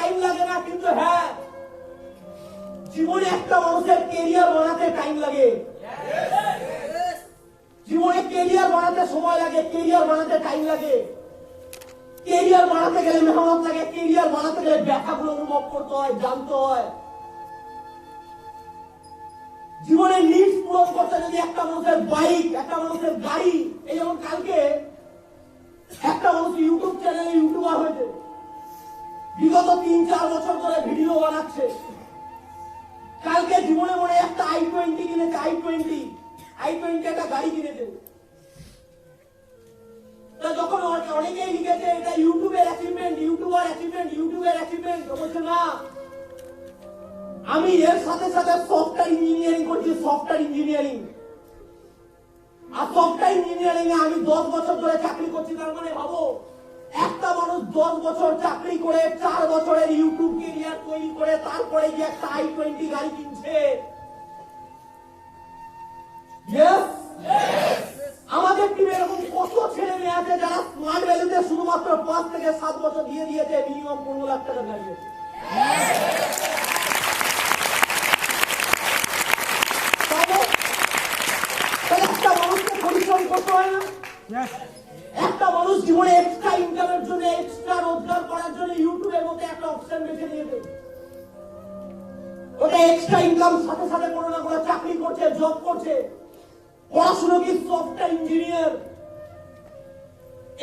Time লাগে না, কিন্তু হ্যাঁ জীবনে একটা মানুষের কেরিয়ার বানাতে টাইম লাগে। জীবনে কেরিয়ার বানাতে সময় লাগে, কেরিয়ার বানাতে টাইম লাগে, কেরিয়ার বানাতে গেলে মেহনত লাগে, কেরিয়ার বানাতে গেলে ব্যাখ্যাগুলো অনুভব করতে হয়, জানতে হয়। জীবনের নিডস পূরণ করতে যদি একটা মানুষের বাইক, একটা মানুষের গাড়ি, এই যেমন কালকে একটা মানুষ ইউটিউব চ্যানেলে ইউটিউবার হয়েছে, বিগত 3-4 বছর ধরে ভিডিও বানাচ্ছে। কালকে জীবনে মনে একটা i20 কিনেছে, i20 একটা গাড়ি কিনেছে। যখন অনেকেই লিখেছে এটা ইউটিউবের অ্যাচিভমেন্ট, ইউটিউবার অ্যাচিভমেন্ট, ইউটিউবের অ্যাচিভমেন্ট, বলছে না আমি এর সাথে সাথে সফটওয়্যার ইঞ্জিনিয়ারিং করছি, সফটওয়্যার ইঞ্জিনিয়ারিং। আর সফটওয়্যার ইঞ্জিনিয়ারিং এ আমি 10 বছর ধরে চাকরি করছি। তার মানে ভাবো একটা মানুষ 10 বছর চাকরি করে 4 বছরের ইউটিউব ক্যারিয়ার তৈরি করে তারপরে গিয়ে একটা i20 গাড়ি কিনছে। আমাদের টিমে এরকম কত ছেলে মেয়ে আছে যারা স্মার্ট ভ্যালুতে শুধুমাত্র 5 থেকে 7 বছর দিয়ে দিয়েছে, মিনিমাম 15 লাখ টাকা গাড়ি আছে। একটা মানুষকে পরিশ্রম করতে হয় না? একটা মানুষ জীবনে এক্সট্রা ইনকামের জন্য, এক্সট্রা রোজগার করার জন্য ইউটিউবের মতো একটা অপশন বেছে নিয়েছে। ওটা এক্সট্রা ইনকাম সাথে সাথে কোনো না কোনো চাকরি করছে, জব করছে, পড়াশোনা কি সফটওয়্যার ইঞ্জিনিয়ার।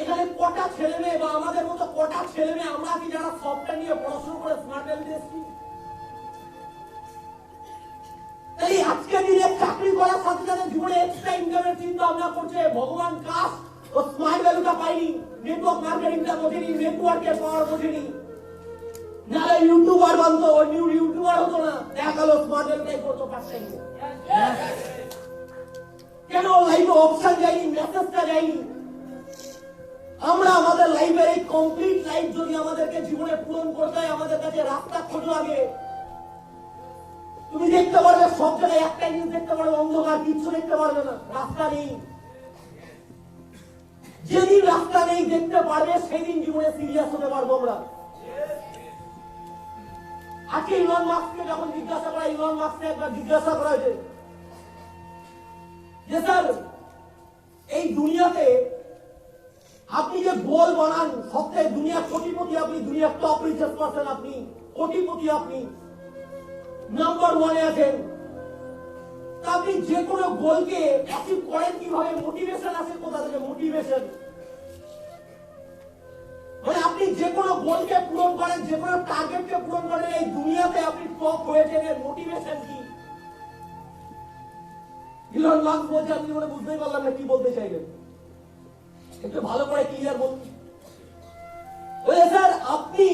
এখানে কটা ছেলে মেয়ে বা আমাদের মতো কটা ছেলে মেয়ে আমরা কি যারা সফটওয়্যার নিয়ে পড়াশোনা করে স্মার্ট ভ্যালু এসেছি? তাই আজকে দিনে চাকরি করার সাথে সাথে জীবনে এক্সট্রা ইনকামের চিন্তা ভাবনা করছে। ভগবান কাশ ও স্মার্ট ভ্যালুটা পাইনি, নেটওয়ার্ক মার্কেটিংটা বোঝেনি, নেটওয়ার্কের পাওয়ার বোঝেনি, নাহলে ইউটিউবার বানতো, নিউ ইউটিউবার হতো না। দেখা গেল স্মার্ট ভ্যালুটাই করতে পারছেন। কেন লাইফে অপশন যায়নি, মেসেজটা যায়নি? আমরা আমাদের লাইফের এই কমপ্লিট লাইফ যদি আমাদেরকে জীবনে পূরণ করতে হয়, আমাদের কাছে রাস্তা খোঁজো আগে। তুমি দেখতে পারবে সব জায়গায় একটা জিনিস দেখতে পারবে, অন্ধকার, কিচ্ছু দেখতে পারবে না, রাস্তা নেই। যেদিন রাস্তা নেই দেখতে পারবে সেদিন জীবনে সিরিয়াস হতে পারবো আমরা। আজকে ইলন মাস্ককে যখন জিজ্ঞাসা করা, ইলন মাস্ককে একবার জিজ্ঞাসা করা হয়েছে যে স্যার এই দুনিয়াতে আপনি যে গোল বানান, সবথেকে দুনিয়ার কোটিপতি আপনি, দুনিয়ার টপ রিচেস্ট পারসন আপনি, কোটিপতি আপনি, নাম্বার 1-এ আছেন। আপনি যে কোনো গোলকে অ্যাচিভ করেন কিভাবে? মোটিভেশন আসে কোথা থেকে? মোটিভেশন মানে আপনি যে কোনো গোলকে পূরণ করেন, যে কোনো টার্গেটকে পূরণ করেন, এই দুনিয়াতে আপনি টপ হয়েছেন, এর মোটিভেশন কি? ইলন মাস্ক বলছে, আপনি মনে বুঝতেই পারলাম না কি বলতে চাইলেন, একটু ভালো করে ক্লিয়ার বলুন। বলে স্যার আপনি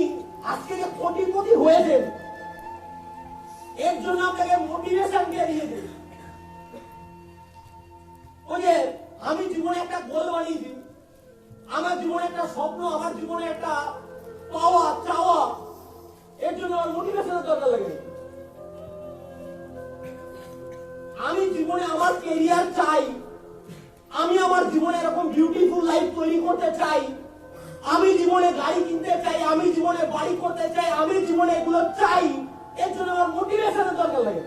আজকে যে কোটিপতি হয়েছেন এর জন্য আপনাকে মোটিভেশন কে দিয়েছে? ওই যে আমি জীবনে একটা গোল বানিয়েছি, আমার জীবনে একটা স্বপ্ন, আমার জীবনে একটা পাওয়া চাওয়া, এর জন্য আমার মোটিভেশনের দরকার লাগে। আমি জীবনে আমার ক্যারিয়ার চাই, আমি আমার জীবনে এরকম বিউটিফুল লাইফ তৈরি করতে চাই, আমি জীবনে গাড়ি কিনতে চাই, আমি জীবনে বাড়ি করতে চাই, আমি জীবনে এগুলো চাই, এর জন্য আমার মোটিভেশনের দরকার লাগে,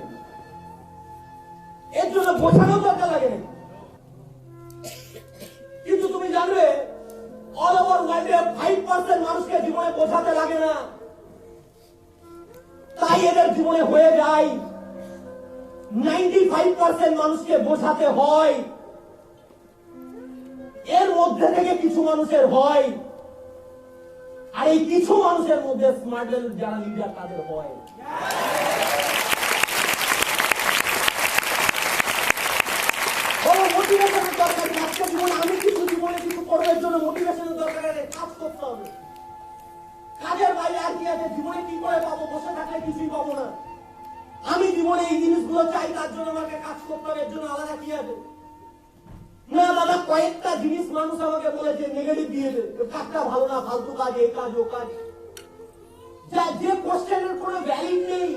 এর জন্য বোঝানোর দরকার লাগে না। কিন্তু তুমি জানবে অল ওভার ওয়ার্ল্ডে 5% মানুষকে জীবনে বোঝাতে লাগে না, তাই এদের জীবনে হয়ে যায়। 95% মানুষকে বোঝাতে হয়, এর মধ্যে থেকে কিছু মানুষের হয়, আর এই কিছু মানুষের মধ্যে স্মার্ট ভ্যালু যারা লিডার তাদের হয়। মোটিভেশনের দরকার নেই। আজকে জীবনে আমি কিছু জীবনে কিছু করবার জন্য মোটিভেশনের দরকার নেই, কাজ করতে হবে। কাজের বাইরে আর কি আছে? জীবনে কি করে পাবো? বসে থাকলে কিছুই পাবো না। আমি জীবনে এই জিনিসগুলো চাই, তার জন্য আমাকে কাজ করতে হবে, এর জন্য আলাদা কি আছে? না দাদা, কয়েকটা জিনিস মানুষ আমাকে বলেছে নেগেটিভ দিয়েছে, কাজটা ভালো না, ফালতু কাজ, এই কাজ ও কাজ, যে কোশ্চেনের কোনো ভ্যালিড নেই,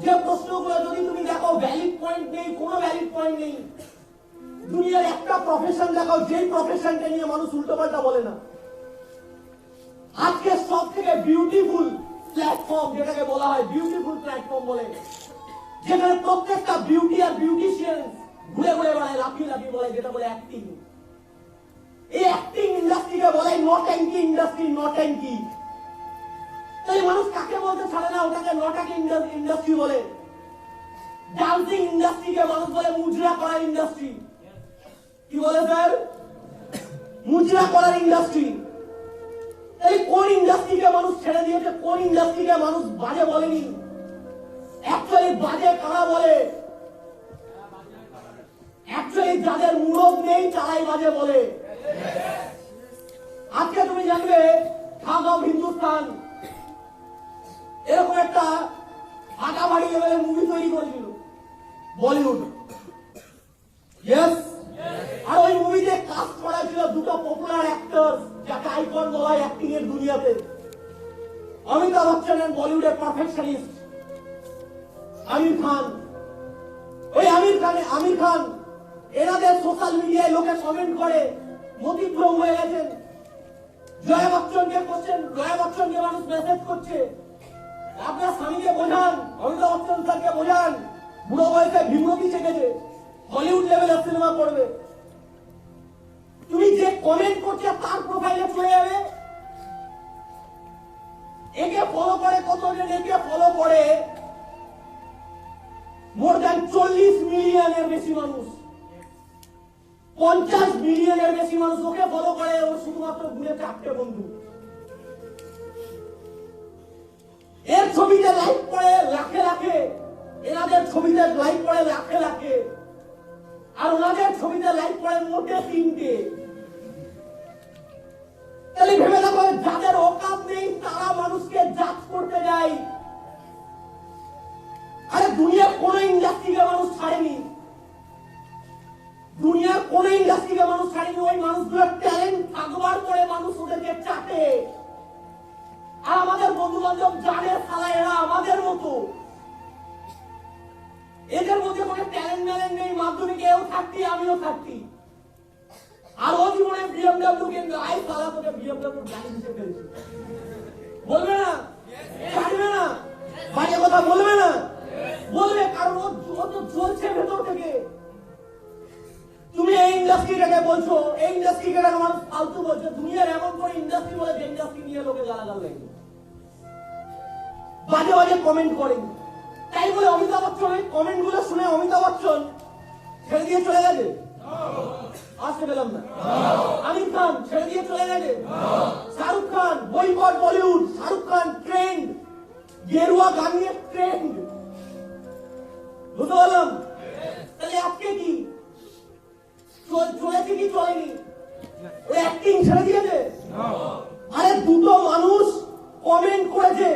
যে প্রশ্নগুলো যদি তুমি দেখো ভ্যালিড পয়েন্ট নেই, কোনো ভ্যালিড পয়েন্ট নেই। দুনিয়ার একটা প্রফেশন দেখাও যেই প্রফেশনটা নিয়ে মানুষ উল্টোপাল্টা বলে না। আজকে সব থেকে বিউটিফুল প্ল্যাটফর্ম যেটাকে বলা হয় বিউটিফুল প্ল্যাটফর্ম বলে, যেখানে প্রত্যেকটা বিউটি আর বিউটিশিয়ান ঘুরে ঘুরে বেড়ায়, লাফিয়ে লাফিয়ে বলে, যেটা বলে অ্যাক্টিং। এই অ্যাক্টিং ইন্ডাস্ট্রিকে বলে নট্যাঙ্কি ইন্ডাস্ট্রি, নট্যাঙ্কি। তাই মানুষ কাকে বলতে ছাড়ে না, ওটাকে নটাকি ইন্ডাস্ট্রি বলে। ডান্সিং ইন্ডাস্ট্রিকে মানুষ বলে মুজরা করার ইন্ডাস্ট্রি। কি বলে স্যার? মুজরা করার ইন্ডাস্ট্রি। এই কোন ইন্ডাস্ট্রিকে মানুষ ছেড়ে দিয়েছে, কোন ইন্ডাস্ট্রিকে মানুষ বাজে বলেনি? অ্যাকচুয়ালি বাজে কারা বলে? অ্যাকচুয়ালি যাদের মুরদ নেই তারাই বাজে বলে। আজকে তুমি জানবে থাগ অফ হিন্দুস্তান এরকম একটা ফাটাফাটি লেভেলের মুভি তৈরি করেছিল বলিউড। ইয়েস। আর ওই মুভিতে কাস্ট করা ছিল দুটো পপুলার অ্যাক্টর, যাকে আইকন বলা হয় অ্যাক্টিং এর দুনিয়াতে। অমিতাভ বচ্চন এন্ড বলিউডের পারফেকশনিস্ট আমির খান। ওই আমির খান এনাদের সোশ্যাল মিডিয়ায় লোকে কমেন্ট করে মতিভ্রম হয়ে গেছেন। জয়া বচ্চনকে কোশ্চেন, জয়া বচ্চনকে মানুষ মেসেজ করছে, আপনার স্বামীকে বোঝান, অমিতাভ বচ্চন স্যারকে বোঝান, বুড়ো বয়সে বিমতি চেকেছে, হলিউড লেভেলের সিনেমা করবে। তুমি যে কমেন্ট করছে তার প্রোফাইলে চলে যাবে, একে ফলো করে কতজন, একে ফলো করে মোর দ্যান 40 মিলিয়নের বেশি মানুষ, 50 মিলিয়নের বেশি মানুষ ওকে ফলো করে। ওর শুধুমাত্র ঘুরে 4টে বন্ধু। এর ছবিতে লাইক পড়ে লাখে লাখে, এনাদের ছবিতে লাইক পড়ে লাখে লাখে, আর ওনাদের ছবিতে লাইক পড়ে মোটে 3টে। তাহলে ভেবে দেখো, যাদের অকাত নেই তারা মানুষকে জাজ করতে যায়। আরে দুনিয়ার কোন ইন্ডাস্ট্রিকে মানুষ ছাড়েনি, দুনিয়ার কোন ইন্ডাস্ট্রিকে মানুষ ছাড়েনি। ওই মানুষগুলোর ট্যালেন্ট থাকবার পরে মানুষ ওদেরকে চাটে। আর আমাদের বন্ধু বান্ধব জানে সালা এরা আমাদের মতো, এদের মধ্যে কোনো ট্যালেন্ট ম্যালেন্ট নেই। মাধ্যমিকে এও থাকতি, আমিও থাকতি। আর ও জীবনে বিএমডব্লিউ কিনবে, আই সালা তোকে বিএমডব্লিউ গাড়ি দিতে পেরেছি বলবে না? ছাড়বে না, বাজে কথা বলবে না, বলবে, কারণ ও তো চলছে ভেতর থেকে। তুমি এই ইন্ডাস্ট্রিটাকে বলছো, এই ইন্ডাস্ট্রিকে মানুষ ফালতু বলছে। দুনিয়ার এমন কোন ইন্ডাস্ট্রি বলে যে ইন্ডাস্ট্রি নিয়ে লোকে গালাগাল লাগে, বাজে বাজে কমেন্ট করেন। তাই বলে অমিতাভ বচ্চন এই কমেন্ট গুলো শুনে অমিতাভ বচ্চন ছেড়ে দিয়ে চলে গেছে? আসতে পেলাম না। আমির খান ছেড়ে দিয়ে চলে গেছে? শাহরুখ খান বয়কট বলিউড, শাহরুখ খান ট্রেন্ড, গেরুয়া গান নিয়ে ট্রেন্ড। বুঝতে পারলাম? তাহলে আজকে কি চলেছে কি চলেনি? ওই অ্যাক্টিং ছেড়ে দিয়েছে? আরে দুটো মানুষ কমেন্ট করেছে,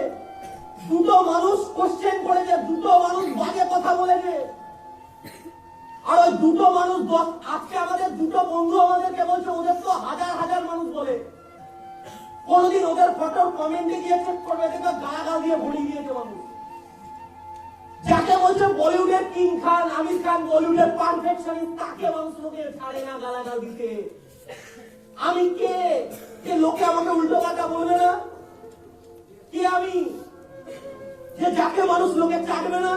দুটো মানুষ কোশ্চেন করেছে, দুটো মানুষ বাজে কথা বলেছে, আর ওই দুটো মানুষ আজকে আমাদের দুটো বন্ধু আমাদেরকে বলছে ওদের তো হাজার হাজার মানুষ বলে। কোনদিন ওদের ফটোর কমেন্টে গিয়ে চেক করবে, দেখবে গালাগাল দিয়ে ভরে গিয়েছে মানুষ। যাকে বলছে বলিউডের কিং খান, আমির খান বলিউডের পারফেকশনিস্ট, তাকে মানুষ লোকে ছাড়ে না গালাগাল দিতে। আমি কে যে লোকে আমাকে উল্টো পাল্টা বলবে না? কে আমি যে যাকে মানুষ লোকে চাটবে না?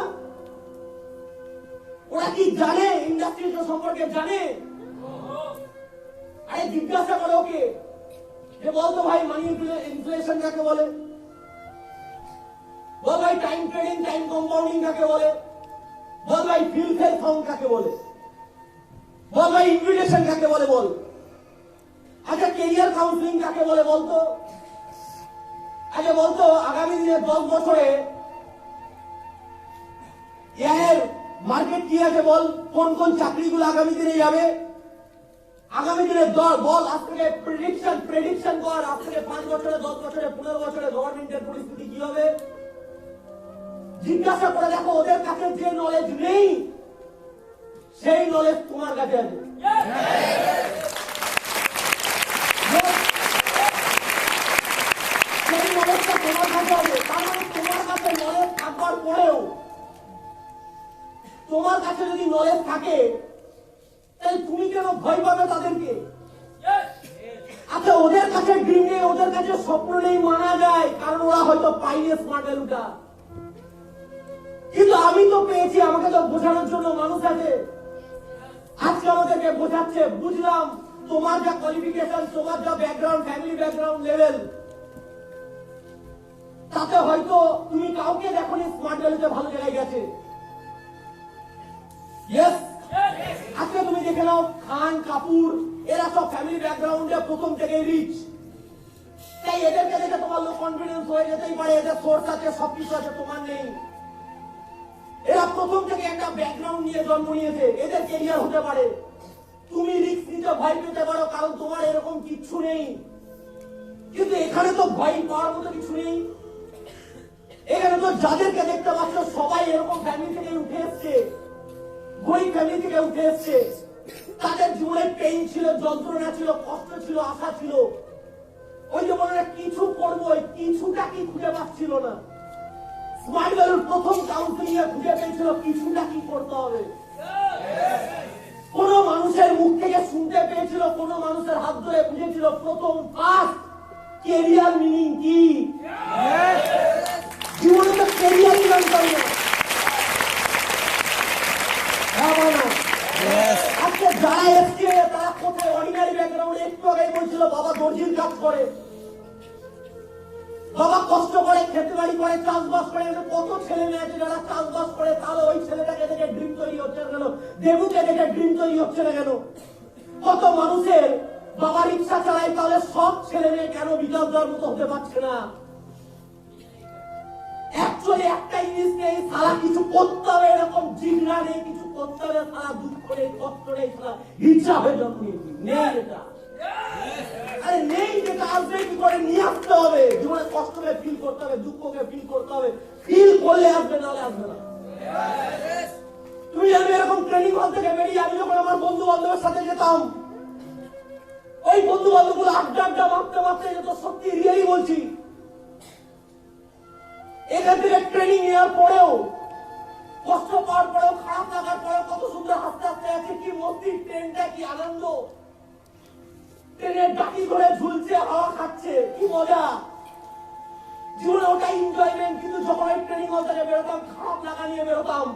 ওরা কি জানে ইন্ডাস্ট্রি সম্পর্কে? জানে? আরে জিজ্ঞাসা করো ওকে, যে বলতো ভাই মানি ইনফ্লেশন কাকে বলে, বল ভাই টাইম ট্রেডিং, টাইম কম্পাউন্ডিং কাকে বলে, বল ভাই ফিল্ড ফাউন্ড কাকে বলে, বল ভাই ইনভিটেশন কাকে বলে, বল। আচ্ছা কেরিয়ার কাউন্সিলিং কাকে বলে বলতো? আগে বলতো আগামী দিনে 10 বছরে এর মার্কেট কি আছে বল, কোন কোন চাকরিগুলো আগামী দিনে যাবে, আগামী দিনে বল। আজ থেকে প্রেডিকশন কর, আজ থেকে 5 বছরে, 10 বছরে, 15 বছরে গভর্নমেন্টের পরিস্থিতি কি হবে। জিজ্ঞাসা করে দেখো, ওদের কাছে যে নলেজ নেই সেই নলেজ তোমার কাছে আছে। সেই নলেজটা তোমার কাছে হবে। তার মানে তোমার কাছে নলেজ থাকবার পরেও, তোমার কাছে যদি নলেজ থাকে তাহলে তুমি কেন ভয় পাবে তাদেরকে? আচ্ছা, ওদের কাছে ড্রিম নেই, ওদের কাছে স্বপ্ন নেই, মানা যায়, কারণ ওরা হয়তো পাইনি স্মার্ট ভ্যালুটা। কিন্তু আমি তো পেয়েছি, আমাকে তো বোঝানোর জন্য মানুষ আছে। আজকে আমাদেরকে বোঝাচ্ছে, বুঝলাম তোমার যা কোয়ালিফিকেশন, তোমার যা ব্যাকগ্রাউন্ড, ফ্যামিলি ব্যাকগ্রাউন্ড লেভেল, তাতে হয়তো তুমি কাউকে দেখোনি স্মার্ট ভ্যালুতে ভালো জায়গায় গেছে। ইয়েস, আজকে তুমি দেখে নাও খান, কাপুর, এরা সব ফ্যামিলি ব্যাকগ্রাউন্ডে প্রথম থেকেই রিচ। তাই এদেরকে দেখে তোমার লো কনফিডেন্স হয়ে যেতেই পারে, এদের সোর্স আছে, সবকিছু আছে, তোমার নেই। এরা প্রথম থেকে একটা ব্যাকগ্রাউন্ড নিয়ে জন্ম নিয়েছে, এদের ক্যারিয়ার হতে পারে। তুমি রিস্ক নিতে ভয় পেতে পারো, কারণ তোমার এরকম কিচ্ছু নেই। কিন্তু এখানে তো ভয় পাওয়ার মতো কিছু নেই। এখানে তো যাদেরকে দেখতে পাচ্ছ সবাই এরকম ফ্যামিলি থেকে উঠে এসছে, গরিব ফ্যামিলি থেকে উঠে এসছে। তাদের জীবনে পেইন ছিল, যন্ত্রণা ছিল, কষ্ট ছিল, আশা ছিল। ওই যে বলে কিছু করবো, কিছুটা কি খুঁজে পাচ্ছিল না। স্মার্ট ভ্যালুর প্রথম কাউন্সিলিং এ খুঁজে পেয়েছিল কিছুটা কি করতে হবে। কোন মানুষের মুখ থেকে শুনতে পেয়েছিল, কোন মানুষের হাত ধরে বুঝেছিল প্রথম ফার্স্ট ক্যারিয়ার মিনিং কি। জীবনে তো ক্যারিয়ারই জানতাম না। আজকে যারা এসছে তারা কোথায় অর্ডিনারি ব্যাকগ্রাউন্ড, একটু আগে বলছিল বাবা দর্জির কাজ করে, বাবা কষ্ট করে, খেতে বাড়ি করে, চাষবাস করে। কত ছেলে মেয়ে আছে যারা চাষবাস করে, তাহলে ওই ছেলেটাকে দেখে ড্রিম তৈরি হচ্ছে না কেন? দেবুকে দেখে ড্রিম তৈরি হচ্ছে না কেন? কত মানুষের বাবা রিক্সা চালায়, তাহলে সব ছেলে মেয়ে কেন বিকাশ দেওয়ার মতো হতে পারছে না? অ্যাকচুয়ালি একটা জিনিস নেই, সারা কিছু করতে হবে, এরকম জিগরা নেই, কিছু করতে হবে, সারা দুঃখ নেই, কষ্ট নেই, সারা হিসাবে জন্ম নিয়েছি নেই। এটা আরে নেই, যেটা আসবে কি করে নিয়ে আসতে হবে। জীবনে কষ্টকে ফিল করতে হবে, দুঃখকে ফিল করতে হবে, ফিল করলে আসবে, নাহলে আসবে না। তুমি জানবে এরকম ট্রেনিং হল থেকে বেরিয়ে আমি যখন আমার বন্ধু বান্ধবের সাথে যেতাম, ওই বন্ধু বান্ধবগুলো আড্ডা আড্ডা মারতে মারতে যেত। সত্যি রিয়েলি বলছি, এখান থেকে ট্রেনিং নেওয়ার পরেও, কষ্ট পাওয়ার পরেও, খারাপ লাগার পরেও কত সুন্দর হাসতে হাসতে আছে, কি মস্তি, ট্রেনটা কি আনন্দ, ট্রেনের ডাকি ধরে ঝুলছে, হাওয়া খাচ্ছে, কি মজা। জীবনে ওটা এনজয়মেন্ট। কিন্তু যখন ওই ট্রেনিং হল থেকে বেরোতাম, খারাপ লাগা নিয়ে বেরোতাম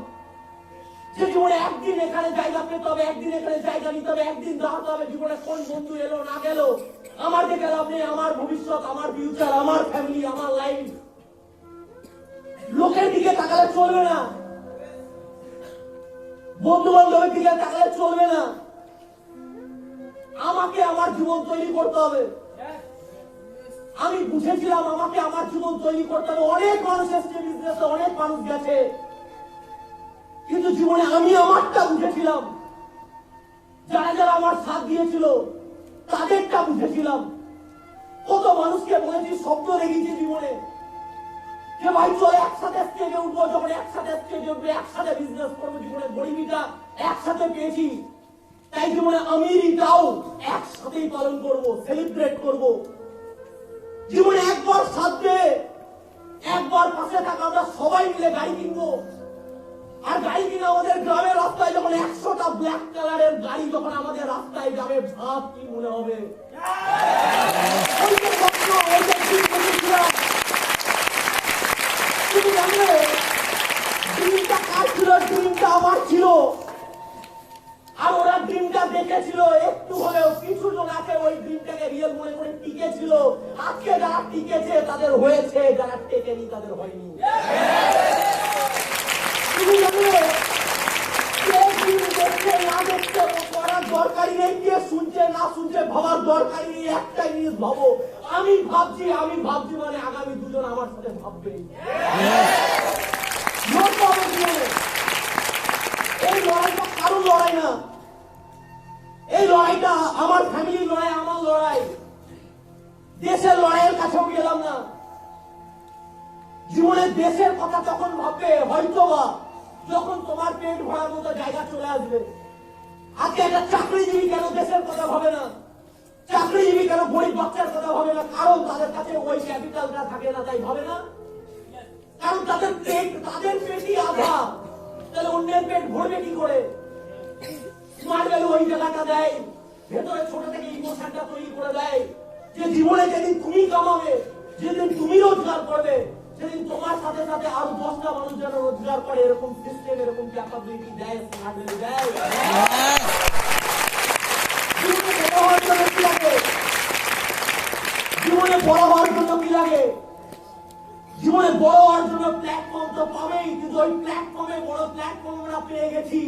যে জীবনে একদিন এখানে জায়গা পেতে হবে, একদিন এখানে জায়গা নিতে হবে, একদিন দাঁড়াতে হবে। জীবনে কোন বন্ধু এলো না গেল, আমার দিকে লাভ নেই, আমার ভবিষ্যৎ, আমার ফিউচার, আমার ফ্যামিলি, আমার লাইফ। লোকের দিকে তাকালে চলবে না, বন্ধু বান্ধবের দিকে তাকালে চলবে না। আমাকে আমার জীবন তৈরি করতে হবে। আমি বুঝেছিলাম আমাকে আমার জীবন তৈরি করতে হবে। অনেক মানুষ এসছে বিজনেসে, অনেক মানুষ গেছে, কিন্তু জীবনে আমি আমারটা বুঝেছিলাম। যারা যারা আমার সাথ দিয়েছিল তাদেরটা বুঝেছিলাম। কত মানুষকে বলেছি, স্বপ্ন রেখেছি জীবনে যে ভাই চল একসাথে স্টেজে উঠবো, যখন একসাথে স্টেজে উঠবে একসাথে বিজনেস করবো। জীবনে গরিবিটা একসাথে পেয়েছি, তাই জীবনে আমিরিটাও একসাথেই পালন করব, সেলিব্রেট করব। জীবনে একবার সাথ দিয়ে, একবার পাশে থাকা, আমরা সবাই মিলে গাড়ি কিনবো। আর গাড়ি কিনে আমাদের গ্রামের রাস্তায় যখন 100টা ব্ল্যাক কালারের গাড়ি যখন আমাদের রাস্তায় যাবে, ভাব কি মনে হবে। তুমি জানলে ড্রিমটা কার ছিল? ড্রিমটা আমার ছিল। আর ওরা ড্রিমটা দেখেছিল, একটু হলেও কিছু জন আছে ওই ড্রিমটাকে রিয়েল মনে করে টিকেছিল। আজকে যারা টিকেছে তাদের হয়েছে, যারা টেকেনি তাদের হয়নি। তুমি জানলে কে ড্রিম দেখছে না দেখছে করার দরকারই নেই, কে শুনছে না শুনছে ভাবার দরকারই নেই। একটাই জিনিস ভাবো, আমি ভাবছি মানে আগামী দুজন আমার সাথে ভাববে। এই লড়াইটা কারোর লড়াই না, এই লড়াইটা আমার ফ্যামিলির লড়াই, আমার লড়াই। দেশের লড়াইয়ের কাছেও গেলাম না। জীবনে দেশের কথা তখন ভাববে হয়তোবা যখন তোমার পেট ভরার মতো জায়গা চলে আসবে। আজকে একটা চাকরিজীবী কেন দেশের কথা ভাবে না? চাকরিজীবী কেন গরিব বাচ্চার কথা ভাবে না? কারণ তাদের কাছে ওই ক্যাপিটালটা থাকে না, তাই ভাবে না। কারণ তাদের পেটই আধা, তাহলে অন্যের পেট ভরবে কি করে? স্মার্ট ভ্যালু ওই জায়গাটা দেয়, ভেতরে ছোট থেকে ইমোশনটা তৈরি করে দেয়। জীবনে যেদিন তুমি কামাবে, যেদিন তুমি রোজগার করবে, সেদিন তোমার সাথে সাথে আরো 10টা মানুষ যেন রোজগার করে, এরকম সিস্টেম, এরকম ক্যাপাবিলিটি দেয়, স্মার্টলি দেয়। জীবনে বড় হওয়ার জন্য কি লাগে? জীবনে বড় হওয়ার জন্য কি লাগে? জীবনে বড় হওয়ার জন্য প্ল্যাটফর্ম তো পাবেই, কিন্তু ওই প্ল্যাটফর্মে বড় প্ল্যাটফর্ম আমরা পেয়ে গেছি।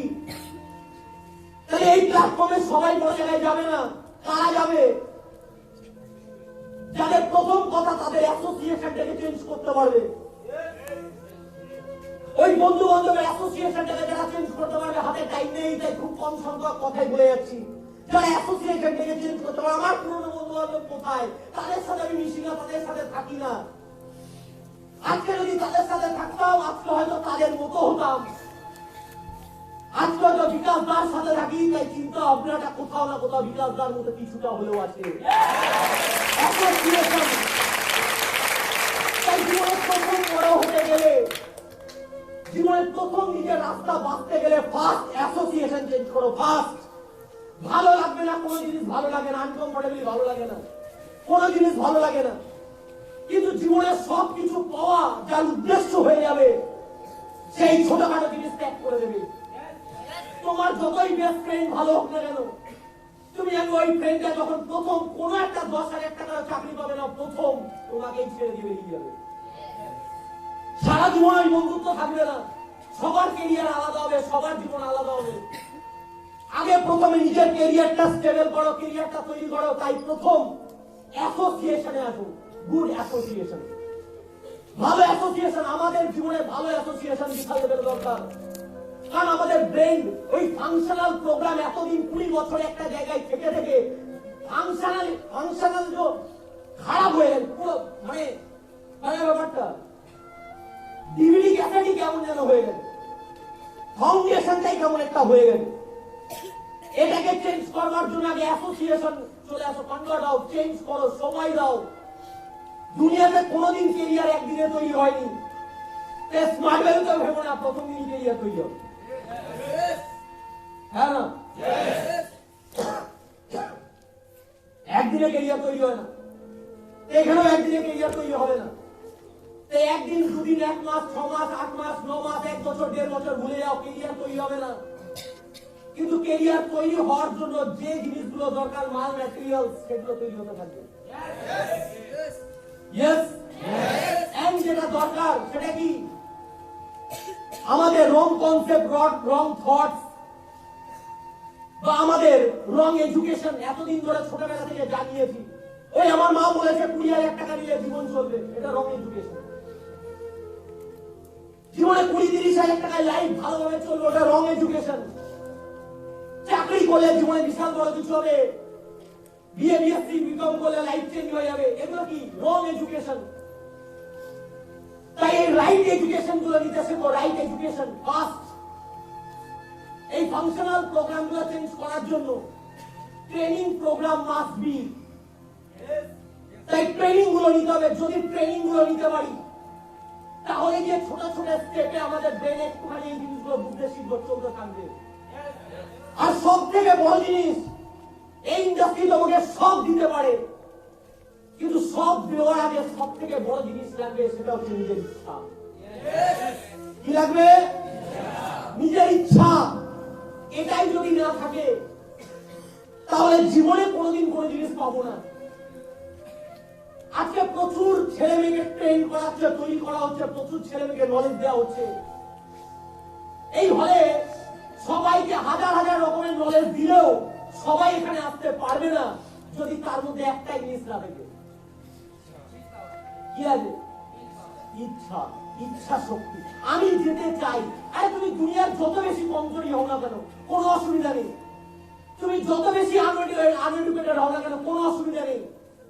তাহলে এই প্ল্যাটফর্মে সবাই বড় জায়গায় যাবে না। কারা যাবে? যাদের প্রথম কথা তাদের অ্যাসোসিয়েশনটাকে চেঞ্জ করতে পারবে। ওই বন্ধু বান্ধবের অ্যাসোসিয়েশনটাকে যারা চেঞ্জ করতে পারবে, হাতে টাইম নেই তাই খুব কম সংখ্যক কথাই বলে যাচ্ছি। যারা অ্যাসোসিয়েশনটাকে চেঞ্জ করতে পারবে, আমার পুরনো বন্ধু বান্ধব কোথায়, তাদের সাথে আমি মিশি না, তাদের সাথে থাকি না। আজকে যদি তাদের সাথে থাকতাম, আজকে হয়তো তাদের মতো হতাম। আজকে হয়তো বিকাশ দার সাথে থাকি, তাই চিন্তা ভাবনাটা কোথাও না কোথাও বিকাশ দার মতো কিছুটা হলেও আছে। তাই জীবনের প্রথম বড় হতে গেলে, জীবনের প্রথম নিজের রাস্তা বাঁচতে গেলে ফার্স্ট অ্যাসোসিয়েশন চেঞ্জ করো। ফার্স্ট ভালো লাগবে না, কোনো জিনিস ভালো লাগে না, আনকমফোর্টেবলি ভালো লাগে না, কোনো জিনিস ভালো লাগে না। কিন্তু জীবনের সবকিছু পাওয়া যার উদ্দেশ্য হয়ে যাবে, সেই ছোটখাটো জিনিস ত্যাগ করে দেবে। তোমার যতই বেস্ট ফ্রেন্ড ভালো হোক না কেন, তুমি জানো ওই ফ্রেন্ডটা যখন প্রথম কোন একটা 10,000 টাকার চাকরি পাবে না, প্রথম তোমাকেই ছেড়ে দিয়ে বেরিয়ে যাবে। সারা জীবন ওই বন্ধুত্ব থাকবে না। সবার কেরিয়ার আলাদা হবে, সবার জীবন আলাদা হবে। আগে প্রথমে নিজের কেরিয়ারটা স্টেবল করো, কেরিয়ারটা তৈরি করো। তাই প্রথম অ্যাসোসিয়েশনে আসুন, গুড অ্যাসোসিয়েশন, ভালো অ্যাসোসিয়েশন। আমাদের জীবনে ভালো অ্যাসোসিয়েশন বিশাল লেভেলের দরকার। কারণ আমাদের ব্রেন ওই ফাংশনাল প্রোগ্রাম এতদিন 20 বছর একটা জায়গায় থেকে থেকে ফাংশনাল খারাপ হয়ে গেল পুরো, মানে ব্যাপারটা ডিভিডি ক্যাসেটই কেমন যেন হয়ে গেল, ফাউন্ডেশনটাই কেমন একটা হয়ে গেল। এটাকে চেঞ্জ করবার জন্য আগে অ্যাসোসিয়েশন চলে আসো, কনভার্ট আউট, চেঞ্জ করো, সময় দাও। দুনিয়াতে কোনোদিন কেরিয়ার একদিনে তৈরি হয়নি। স্মার্ট ভ্যালুতে ভেবো না প্রথম দিন কেরিয়ার তৈরি হবে। হ্যাঁ না, একদিনে কেরিয়ার তৈরি হয় না। এখানেও একদিনে কেরিয়ার তৈরি হবে না। একদিন, দুদিন, 1 মাস, 6 মাস, 8 মাস, 9 মাস, 1 বছর, 1.5 বছর ভুলে যাও, কেরিয়ার তৈরি হবে না। কিন্তু কেরিয়ার তৈরি হওয়ার জন্য যে জিনিসগুলো দরকার, মাল ম্যাটেরিয়াল, সেগুলো তৈরি হতে থাকবে। ইয়েস, এন্ড যেটা দরকার সেটা কি? আমাদের রং কনসেপ্ট, রং থটস, বা আমাদের রং এডুকেশন এতদিন ধরে ছোটবেলা থেকে জানিয়েছি। ওই আমার মা বলেছে 20,000 টাকা নিলে জীবন চলবে, এটা রং এডুকেশন। জীবনে 20-30,000 টাকায় লাইফ ভালোভাবে চলবে, ওটা রং এডুকেশন। চাকরি করলে জীবনে বিশাল বড় কিছু হবে, বিএ বিএসসি বিকম করলে লাইফ চেঞ্জ হয়ে যাবে, এগুলো কি? রং এডুকেশন। তাই এই রাইট এডুকেশন গুলো নিতে শেখো, রাইট এডুকেশন ফার্স্ট। এই ফাংশনাল প্রোগ্রাম গুলো চেঞ্জ করার জন্য ট্রেনিং প্রোগ্রাম মাস্ট বি। তাই ট্রেনিং গুলো নিতে হবে। যদি ট্রেনিং গুলো নিতে পারি, তাহলে গিয়ে ছোট ছোট স্টেপে আমাদের ব্রেন একটুখানি এই জিনিসগুলো বুঝতে শিখবো, চলতে থাকবে। আর সব থেকে বড় জিনিস, এই ইন্ডাস্ট্রি তোমাকে সব দিতে পারে, কিন্তু সব দেওয়ার আগে সব থেকে বড় জিনিস লাগবে, সেটা হচ্ছে নিজের ইচ্ছা। কি লাগবে? নিজের ইচ্ছা। এটাই যদি না থাকে, তাহলে জীবনে কোনোদিন কোনো জিনিস পাবো না। আজকে প্রচুর ছেলে মেয়েকে ট্রেন করা হচ্ছে, তৈরি করা হচ্ছে, প্রচুর ছেলে মেয়েকে নলেজ দেওয়া হচ্ছে। এই হলে সবাইকে হাজার হাজার রকমের নলেজ দিলেও সবাই এখানে আসতে পারবে না যদি তার মধ্যে একটাই জিনিস না থাকে। কি আছে? ইচ্ছা, ইচ্ছা শক্তি। আমি যেতে চাই। আরে তুমি দুনিয়ার যত বেশি কমজোরি হও না কেন, কোনো অসুবিধা নেই। তুমি যত বেশি আনএডুকেটেড হও না কেন, কোনো অসুবিধা নেই।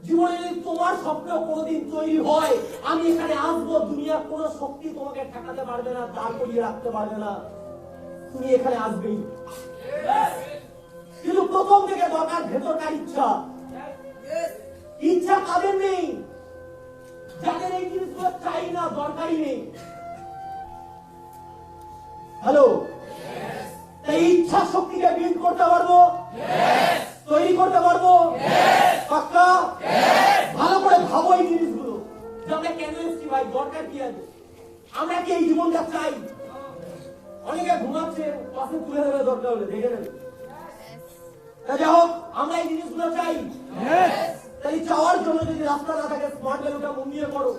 জীবনে যদি তোমার স্বপ্ন কোনোদিন তৈরি হয়, আমি এখানে আসবো, দুনিয়ার কোনো শক্তি তোমাকে ঠেকাতে পারবে না, দাঁড় করিয়ে রাখতে পারবে না। তুমি এখানে আসবেই। কিন্তু প্রথম থেকে দরকার ভেতরকার ইচ্ছা। ইচ্ছা কাদের নেই? যাদের এই জিনিসগুলো চাই না, দরকারই নেই। হ্যালো, তাই ইচ্ছা শক্তিকে বিল্ড করতে পারবো, তৈরি করতে পারবো, পাক্কা। কেন এসেছি ভাই, দরকার কি আছে? আমরা কি এই জীবনটা চাই? অনেকে ঘুমাচ্ছে, পাশে তুলে দেবে দরকার হলে, দেখে নেবে। যাই হোক, আমরা এই জিনিসগুলো চাই। তাই চাওয়ার জন্য যদি রাস্তা না থাকে, স্মার্ট ভ্যালুটা মন দিয়ে করো।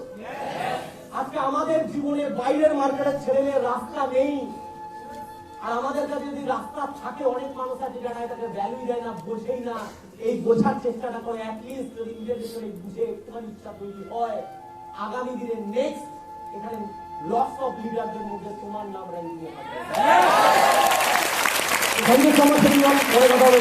আজকে আমাদের জীবনে বাইরের মার্কেটের ছেলে মেয়ের রাস্তা নেই, আর আমাদের কাছে যদি রাস্তা থাকে, অনেক মানুষ আছে যারা এটাকে ভ্যালু দেয় না, বোঝেই না। এই বোঝার চেষ্টাটা করে, অ্যাটলিস্ট যদি নিজের ভিতরে বুঝে একটুখানি ইচ্ছা তৈরি হয়, আগামী দিনে নেক্সট এখানে লস অফ লিডারদের মধ্যে তোমার নাম র্যাঙ্কিং এ থাকবে। থ্যাংক ইউ সো মাচ, পরে কথা হবে।